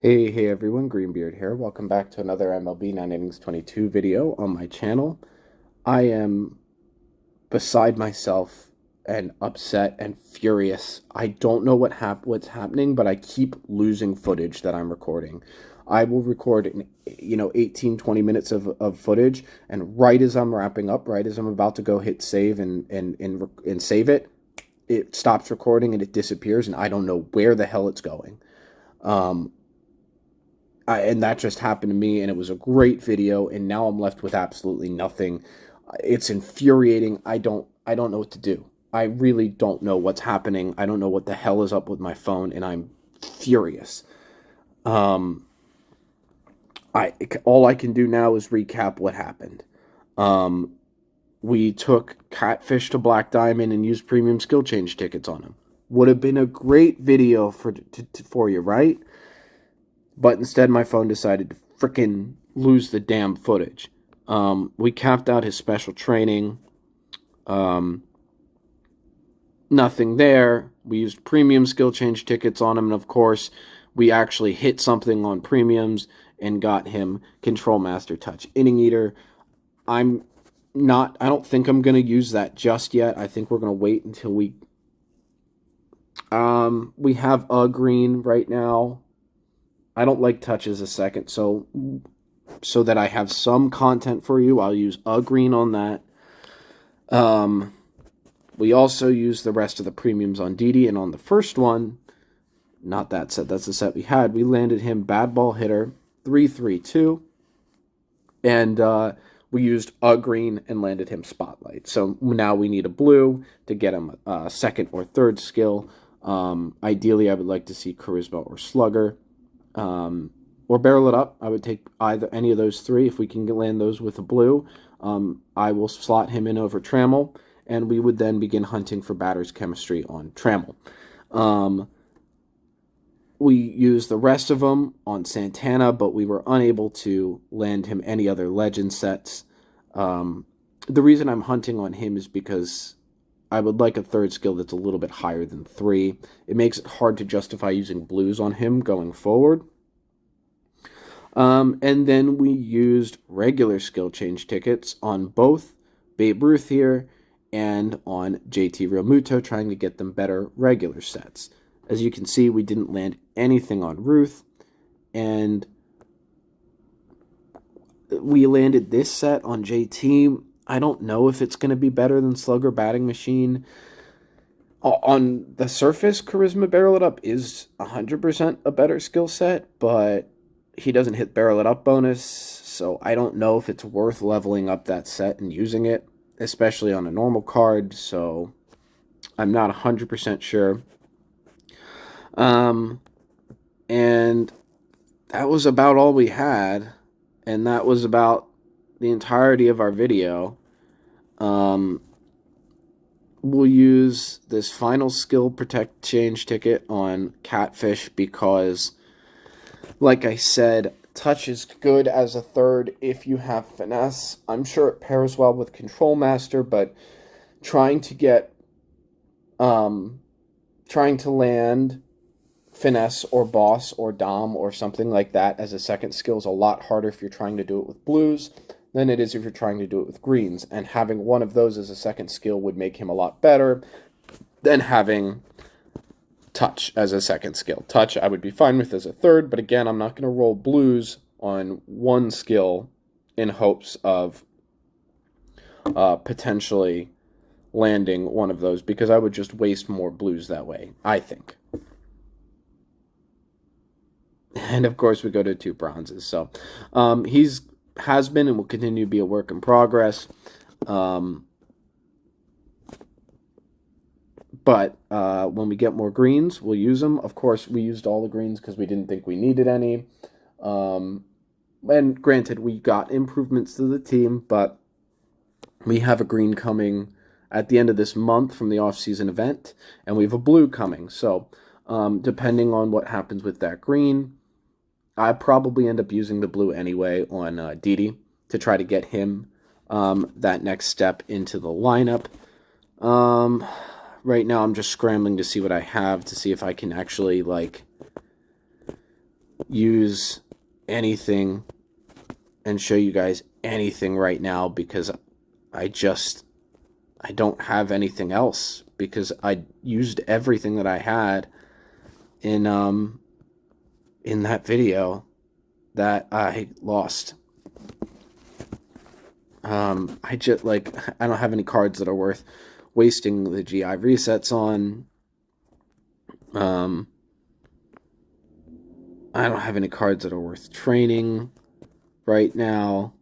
Hey everyone, Greenbeard here. Welcome back to another MLB 9 Innings 22 video on my channel. I am beside myself and upset and furious. I don't know what's happening, but I keep losing footage that I'm recording. I will record 18, 20 minutes of footage, and right as I'm wrapping up, right as I'm about to go hit save and save it, it stops recording and it disappears, and I don't know where the hell it's going. Um, and that just happened to me, and it was a great video, and now I'm left with absolutely nothing. It's infuriating. I don't know what to do. I really don't know what's happening. I don't know what the hell is up with my phone, and I'm furious. Um, I all I can do now is recap what happened. Um, we took Catfish to Black Diamond and used premium skill change tickets on him. Would have been a great video for you, right? But instead my phone decided to frickin' lose the damn footage. We capped out his special training. Um, Nothing there. We used premium skill change tickets on him, and of course, we actually hit something on premiums and got him Control Master Touch Inning Eater. I don't think I'm going to use that just yet. I think we're going to wait until we have a green right now. I don't like touch as a second, so that I have some content for you, I'll use a green on that. We also use the rest of the premiums on Didi, and on the first one, not that set, that's the set we had, we landed him Bad Ball Hitter 3-3-2, and we used a green and landed him Spotlight. So now we need a blue to get him a second or third skill. Ideally, I would like to see Charisma or Slugger. Or Barrel It Up. I would take any of those three. If we can land those with a blue, I will slot him in over Trammell, and we would then begin hunting for batter's chemistry on Trammell. We used the rest of them on Santana, but we were unable to land him any other legend sets. The reason I'm hunting on him is because I would like a third skill that's a little bit higher than 3. It makes it hard to justify using blues on him going forward. And then we used regular skill change tickets on both Babe Ruth here and on JT Realmuto, trying to get them better regular sets. As you can see, we didn't land anything on Ruth, and we landed this set on JT. I don't know if it's going to be better than Slugger Batting Machine. On the surface, Charisma Barrel It Up is 100% a better skill set, but he doesn't hit Barrel It Up bonus, so I don't know if it's worth leveling up that set and using it, especially on a normal card, so I'm not 100% sure. And that was about all we had, and that was about the entirety of our video. We'll use this final skill protect change ticket on Catfish because, like I said, touch is good as a third if you have finesse. I'm sure it pairs well with Control Master, but trying to land finesse or boss or dom or something like that as a second skill is a lot harder if you're trying to do it with blues than it is if you're trying to do it with greens. And having one of those as a second skill would make him a lot better than having touch as a second skill. Touch I would be fine with as a third, but again, I'm not going to roll blues on one skill in hopes of potentially landing one of those, because I would just waste more blues that way, I think. And of course, we go to 2 bronzes. So has been and will continue to be a work in progress. But when we get more greens, we'll use them. Of course, we used all the greens because we didn't think we needed any. And granted, we got improvements to the team, but we have a green coming at the end of this month from the off-season event, and we have a blue coming. So depending on what happens with that green, I probably end up using the blue anyway on Didi to try to get him that next step into the lineup. Right now I'm just scrambling to see what I have, to see if I can actually, use anything and show you guys anything right now because I don't have anything else because I used everything that I had in that video that I lost. I just I don't have any cards that are worth wasting the GI resets on. I don't have any cards that are worth training right now.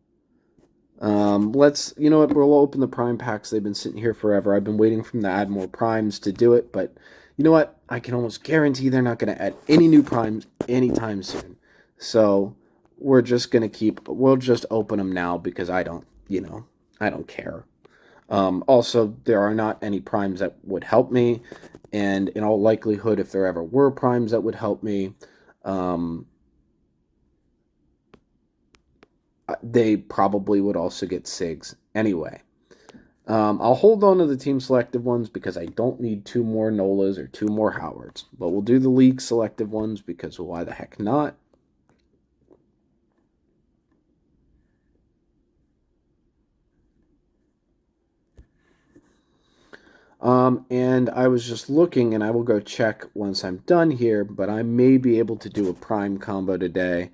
You know what, we'll open the prime packs. They've been sitting here forever. I've been waiting for them to add more primes to do it, but you know what? I can almost guarantee they're not going to add any new primes anytime soon. So we'll just open them now because I don't care. Also, there are not any primes that would help me, and in all likelihood, if there ever were primes that would help me, they probably would also get SIGs anyway. I'll hold on to the team selective ones because I don't need 2 more Nolas or 2 more Howards, but we'll do the league selective ones because why the heck not? And I was just looking, and I will go check once I'm done here, but I may be able to do a prime combo today.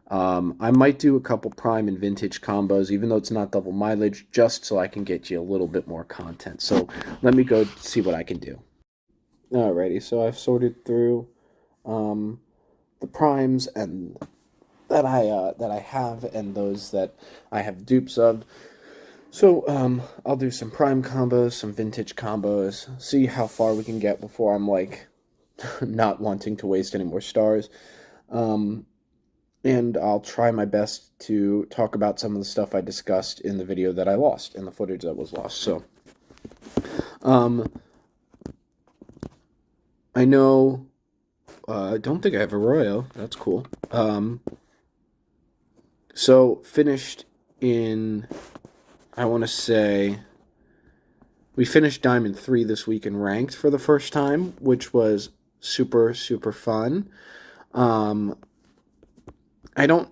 I might do a couple prime and vintage combos, even though it's not double mileage, just so I can get you a little bit more content. So let me go see what I can do. Alrighty, so I've sorted through the primes and that I have and those that I have dupes of. So, I'll do some prime combos, some vintage combos, see how far we can get before I'm, not wanting to waste any more stars. And I'll try my best to talk about some of the stuff I discussed in the video that I lost, in the footage that was lost. So, I know, I don't think I have a Royal. That's cool. So, finished in... I want to say we finished Diamond 3 this week in Ranked for the first time, which was super, super fun. I don't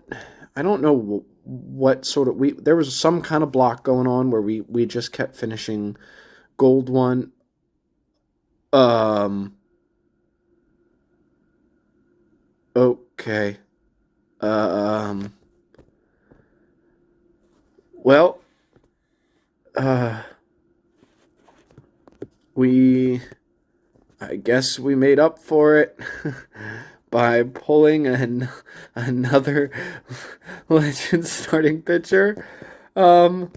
know what sort of... there was some kind of block going on where we just kept finishing Gold 1. Okay. Well... I guess we made up for it by pulling another Legend starting pitcher. Well,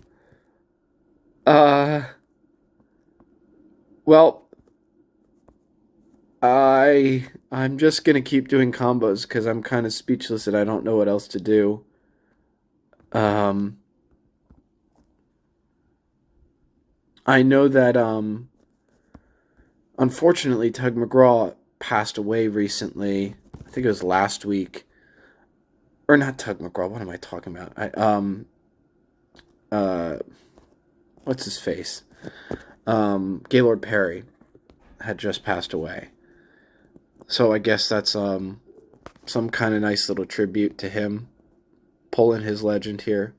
I'm just gonna keep doing combos because I'm kind of speechless and I don't know what else to do. I know that, unfortunately, Tug McGraw passed away recently. I think it was last week. Or not Tug McGraw, what am I talking about? What's his face? Gaylord Perry had just passed away. So I guess that's, some kind of nice little tribute to him. Pulling his legend here.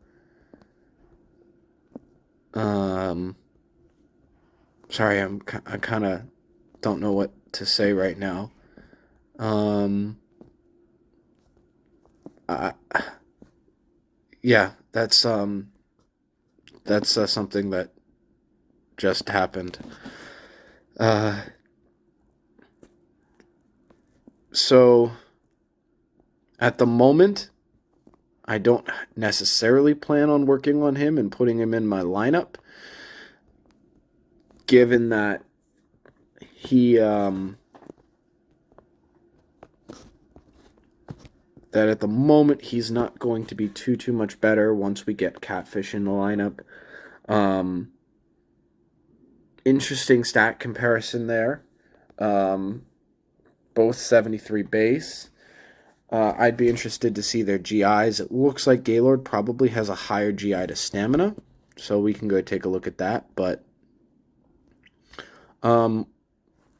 Sorry, I kind of don't know what to say right now. Yeah, that's something that just happened. So at the moment, I don't necessarily plan on working on him and putting him in my lineup, given that he that at the moment he's not going to be too much better once we get Catfish in the lineup. Interesting stat comparison there. Both 73 base. I'd be interested to see their GIs. It looks like Gaylord probably has a higher GI to stamina, so we can go take a look at that. But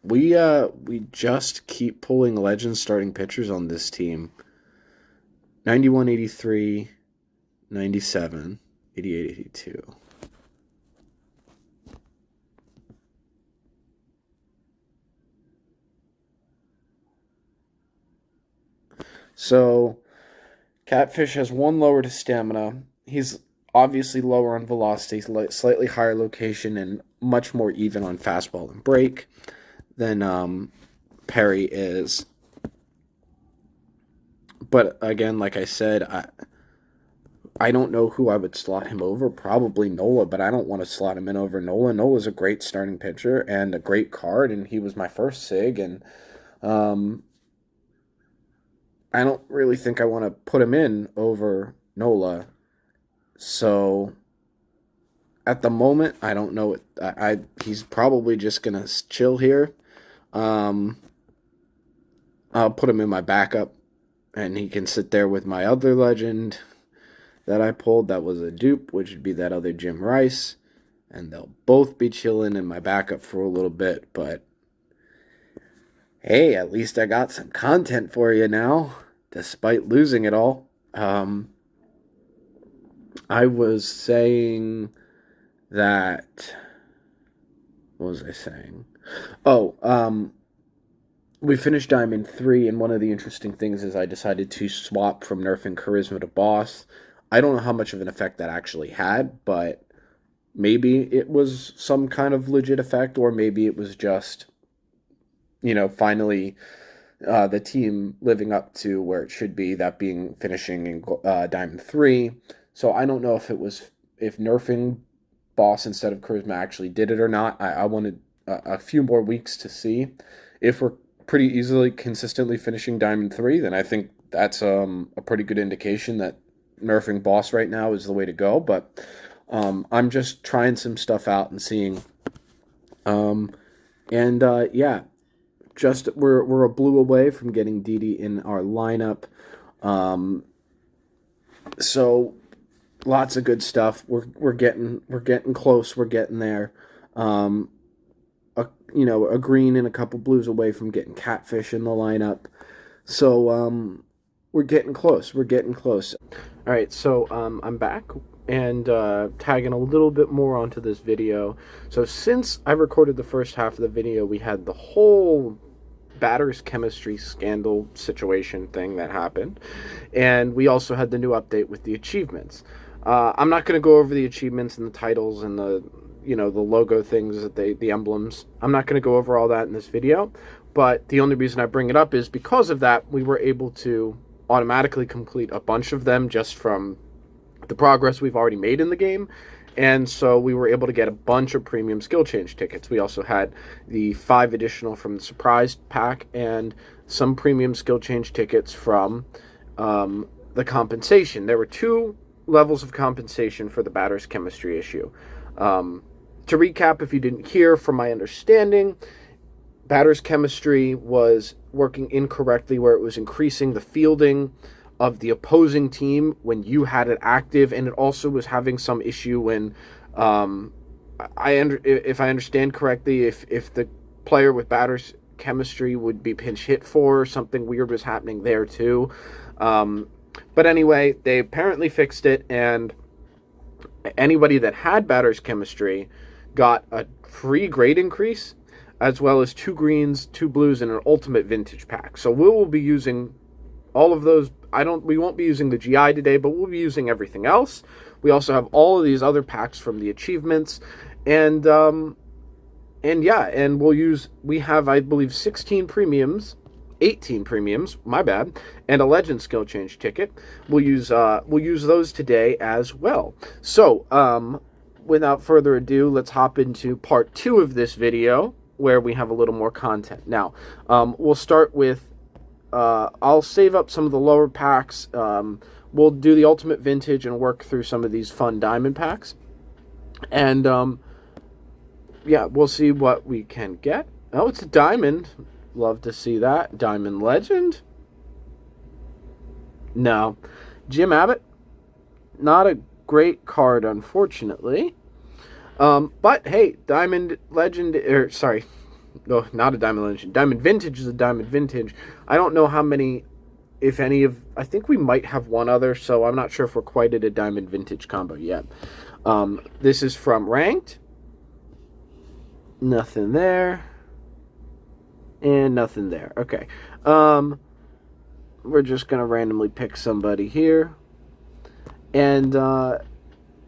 we just keep pulling legend starting pitchers on this team. 91, 83, 97, 88, 82. So, Catfish has one lower to stamina. He's obviously lower on velocity, slightly higher location, and much more even on fastball and break than Perry is. But again, like I said, I don't know who I would slot him over. Probably Nola, but I don't want to slot him in over Nola. Nola's a great starting pitcher and a great card, and he was my first SIG, and I don't really think I want to put him in over Nola. So at the moment, I don't know. He's probably just gonna chill here. I'll put him in my backup, and he can sit there with my other legend that I pulled. That was a dupe, which would be that other Jim Rice, and they'll both be chilling in my backup for a little bit. But hey, at least I got some content for you now, despite losing it all. I was saying that... What was I saying? We finished Diamond 3, and one of the interesting things is I decided to swap from nerfing Charisma to Boss. I don't know how much of an effect that actually had, but maybe it was some kind of legit effect, or maybe it was just, finally the team living up to where it should be, that being finishing in Diamond 3. So I don't know if nerfing Boss instead of Charisma actually did it or not. I wanted a few more weeks to see. If we're pretty easily consistently finishing Diamond 3, then I think that's a pretty good indication that nerfing Boss right now is the way to go. But I'm just trying some stuff out and seeing. Just we're a blue away from getting Didi in our lineup. So lots of good stuff. We're getting close. We're getting there. A green and a couple blues away from getting Catfish in the lineup. So we're getting close. We're getting close. All right, so I'm back and tagging a little bit more onto this video. So since I recorded the first half of the video, we had the whole batter's chemistry scandal situation thing that happened, and we also had the new update with the achievements. I'm not going to go over the achievements and the titles and the logo things, the emblems. I'm not going to go over all that in this video, but the only reason I bring it up is because of that, we were able to automatically complete a bunch of them just from the progress we've already made in the game. And so we were able to get a bunch of premium skill change tickets. We also had the 5 additional from the surprise pack and some premium skill change tickets from the compensation. There were 2 levels of compensation for the batter's chemistry issue. To recap, if you didn't hear, from my understanding, batter's chemistry was working incorrectly where it was increasing the fielding of the opposing team when you had it active, and it also was having some issue when, if I understand correctly, if the player with batter's chemistry would be pinch hit for, something weird was happening there too. But anyway, they apparently fixed it, and anybody that had batter's chemistry got a free grade increase, as well as 2 greens, 2 blues, and an ultimate vintage pack. So we will be using all of those. We won't be using the GI today, but we'll be using everything else. We also have all of these other packs from the achievements, and we have, I believe, 18 premiums, my bad, and a legend skill change ticket. We'll use those today as well. So, without further ado, let's hop into part 2 of this video, where we have a little more content. Now, we'll start with, I'll save up some of the lower packs. We'll do the ultimate vintage and work through some of these fun diamond packs. And, we'll see what we can get. Oh, it's a diamond. Love to see that. Diamond legend? No. Jim Abbott? Not a great card, unfortunately. But, hey, diamond legend, no, not a diamond legend. Diamond vintage is a diamond vintage. I don't know how many if any of, I think we might have one other, so I'm not sure if we're quite at a Diamond Vintage combo yet. This is from Ranked. Nothing there. And nothing there. Okay. We're just going to randomly pick somebody here. And, all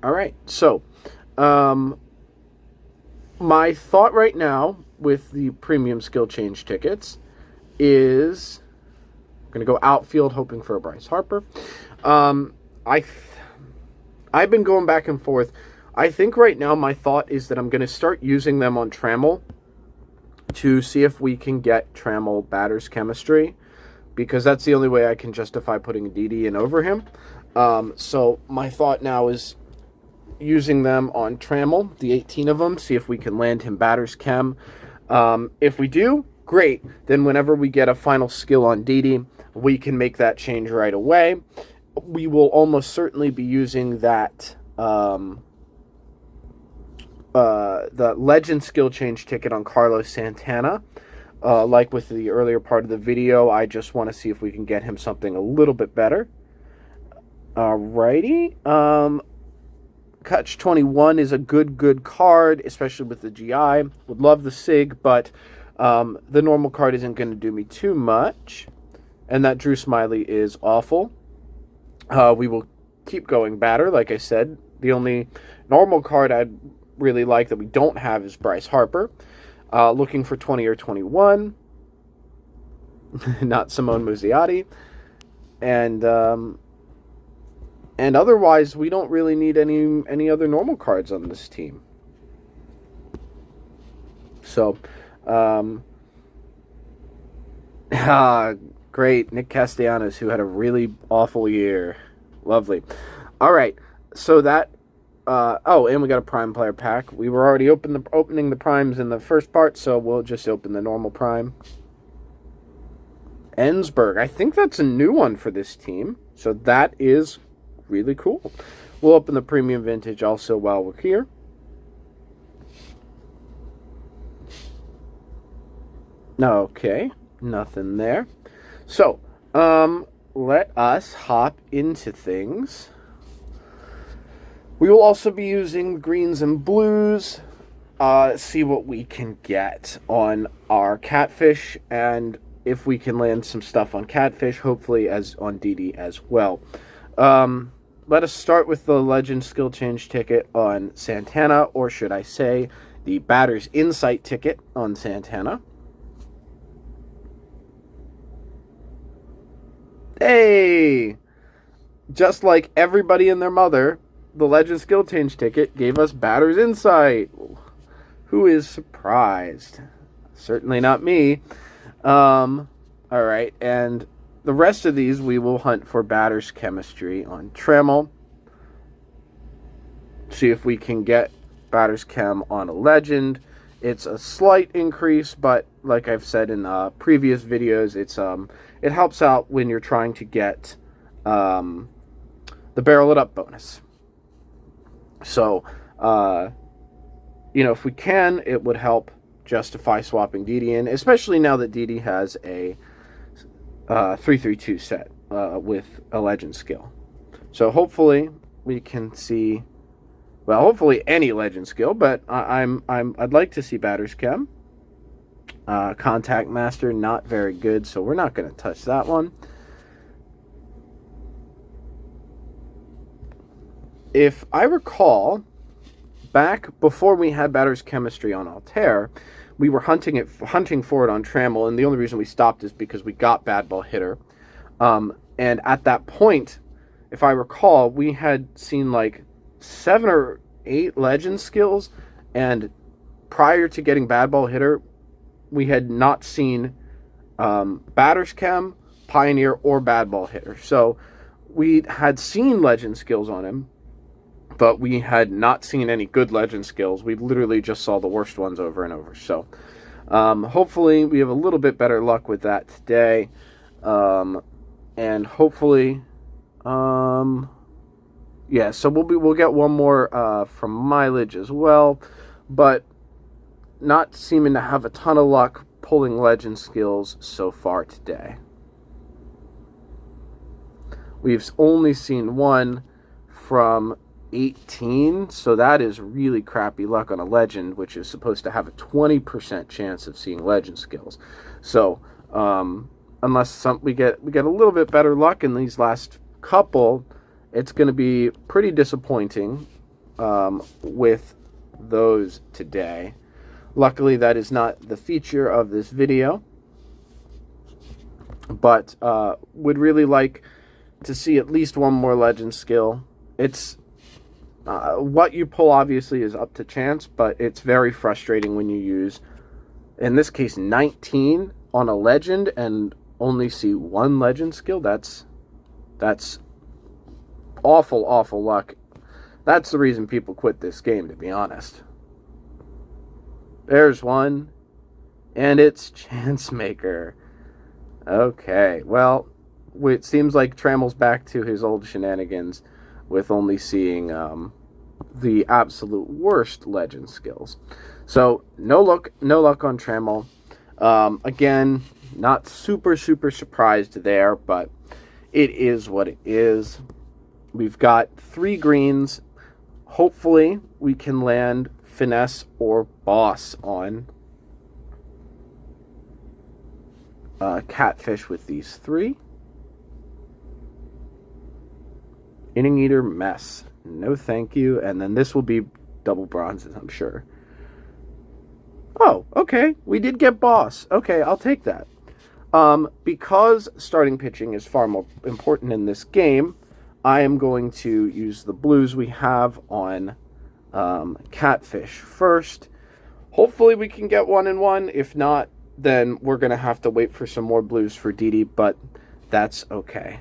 right. So, my thought right now with the premium skill change tickets is I'm going to go outfield hoping for a Bryce Harper. I've been going back and forth. I think right now my thought is that I'm going to start using them on Trammell to see if we can get Trammell batter's chemistry, because that's the only way I can justify putting Didi in over him. So my thought now is using them on Trammell, the 18 of them, see if we can land him batter's chem. If we do, great. Then whenever we get a final skill on Didi, we can make that change right away. We will almost certainly be using that the legend skill change ticket on Carlos Santana. Like with the earlier part of the video, I just want to see if we can get him something a little bit better. Alrighty. Catch 21 is a good card, especially with the GI. Would love the SIG, but the normal card isn't going to do me too much. And that Drew Smiley is awful. We will keep going batter, like I said. The only normal card I'd really like that we don't have is Bryce Harper. Looking for 20 or 21. Not Simone Muzziotti. And otherwise, we don't really need any other normal cards on this team. So, great. Nick Castellanos, who had a really awful year. Lovely. All right. So that, and we got a prime player pack. We were already opening the primes in the first part, so we'll just open the normal prime. Ensberg. I think that's a new one for this team. So that is really cool. We'll open the premium vintage also while we're here. Okay, nothing there. So, let us hop into things. We will also be using greens and blues. See what we can get on our catfish, and if we can land some stuff on catfish, hopefully as on DD as well. Let us start with the Legend Skill Change ticket on Santana, or should I say, the Batter's Insight ticket on Santana. Hey! Just like everybody and their mother, the Legend Skill Change ticket gave us Batter's Insight. Who is surprised? Certainly not me. Alright, and the rest of these we will hunt for Batter's Chemistry on Trammell. See if we can get Batter's Chem on a Legend. It's a slight increase, but like I've said in previous videos, it helps out when you're trying to get the Barrel It Up bonus. So, if we can, it would help justify swapping Didi in, especially now that Didi has a 3-3-2 set with a Legend skill. So hopefully we can see, well, hopefully any Legend skill, but I'd like to see Batter's Chem. Contact Master, not very good, so we're not going to touch that one. If I recall, back before we had Batter's Chemistry on Altair, we were hunting for it on Trammell, and the only reason we stopped is because we got Bad Ball Hitter. And at that point, if I recall, we had seen like 7 or 8 Legend skills, and prior to getting Bad Ball Hitter, we had not seen Batter's Chem, Pioneer, or Bad Ball Hitter. So we had seen Legend skills on him, but we had not seen any good Legend skills. We literally just saw the worst ones over and over. So hopefully we have a little bit better luck with that today. And hopefully, so we'll get one more from Mileage as well, but not seeming to have a ton of luck pulling Legend skills so far today. We've only seen one from 18, so that is really crappy luck on a legend, which is supposed to have a 20% chance of seeing legend skills. So unless we get a little bit better luck in these last couple, it's going to be pretty disappointing with those today. Luckily, that is not the feature of this video, but would really like to see at least one more legend skill. It's what you pull obviously is up to chance, but it's very frustrating when you use, in this case, 19 on a legend and only see one legend skill. That's awful luck. That's the reason people quit this game, to be honest. There's one, and it's Chancemaker. Okay, well, it seems like Trammell's back to his old shenanigans with only seeing the absolute worst legend skills. So no luck on Trammell. Again, not super surprised there, but it is what it is. We've got 3 greens. Hopefully we can land Finesse or Boss on Catfish with these 3. Inning Eater, Mess. No thank you. And then this will be double bronzes, I'm sure. Oh, okay. We did get Boss. Okay, I'll take that. Because starting pitching is far more important in this game, I am going to use the blues we have on Catfish first. Hopefully we can get 1-1. If not, then we're going to have to wait for some more blues for Didi, but that's okay.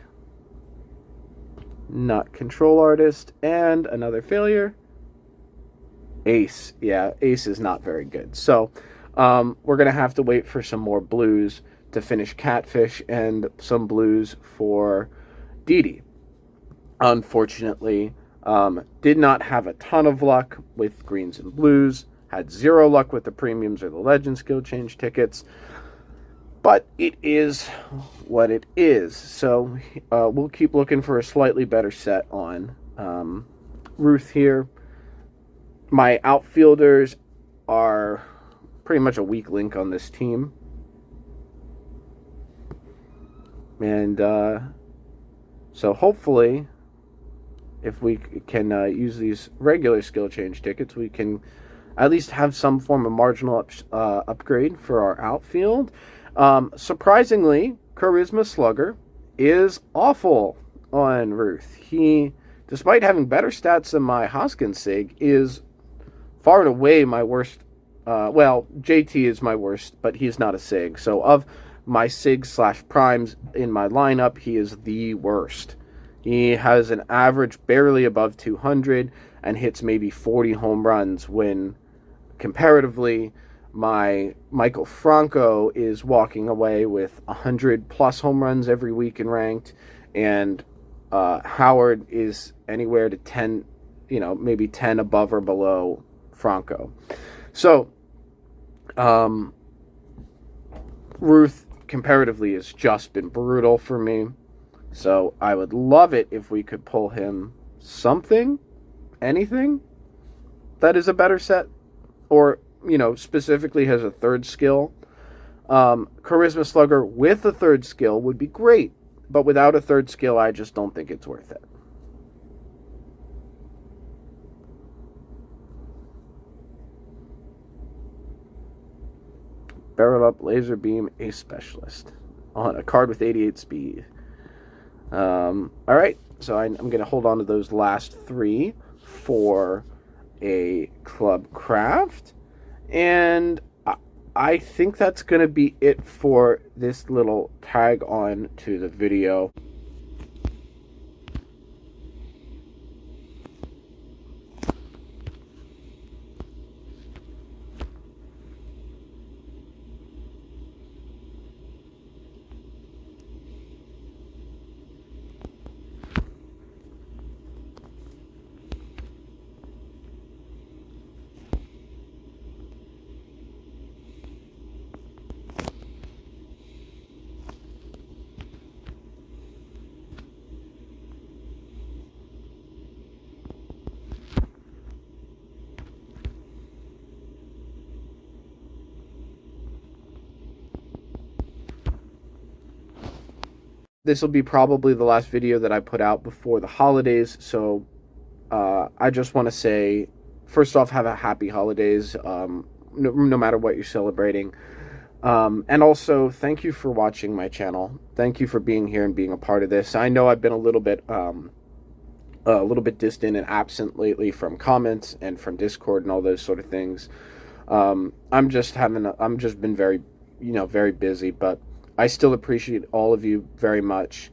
Not Control Artist, and another failure. Ace. Yeah, Ace is not very good. So we're going to have to wait for some more blues to finish Catfish and some blues for Didi. Unfortunately, did not have a ton of luck with greens and blues. Had 0 luck with the premiums or the legend skill change tickets. But it is what it is. So we'll keep looking for a slightly better set on Ruth here. My outfielders are pretty much a weak link on this team. And so hopefully, if we can use these regular skill change tickets, we can at least have some form of marginal upgrade for our outfield. Surprisingly, Charisma Slugger is awful on Ruth. He, despite having better stats than my Hoskins Sig, is far and away my worst. Well, JT is my worst, but he's not a Sig. So of my Sig/primes in my lineup, he is the worst. He has an average barely above 200 and hits maybe 40 home runs when comparatively my Michael Franco is walking away with 100 plus home runs every week in ranked, and Howard is anywhere to 10, maybe 10 above or below Franco. So Ruth comparatively has just been brutal for me. So I would love it if we could pull him something, anything that is a better set, or specifically has a third skill. Charisma Slugger with a third skill would be great, but without a third skill, I just don't think it's worth it. Barrel Up Laser Beam Ace Specialist on a card with 88 speed. All right, so I'm going to hold on to those last 3 for a Club Craft. And I think that's going to be it for this little tag on to the video. this will be probably the last video that I put out before the holidays. So I just want to say, first off, have a happy holidays, no matter what you're celebrating. And also, thank you for watching my channel. Thank you for being here and being a part of this. I know I've been a little bit distant and absent lately from comments and from Discord and all those sort of things. I'm just been very, very busy, but I still appreciate all of you very much.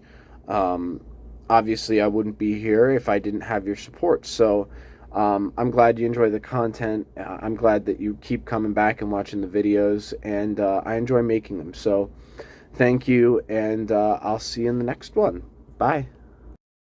Obviously, I wouldn't be here if I didn't have your support. So I'm glad you enjoy the content. I'm glad that you keep coming back and watching the videos, and I enjoy making them. So thank you, and I'll see you in the next one. Bye.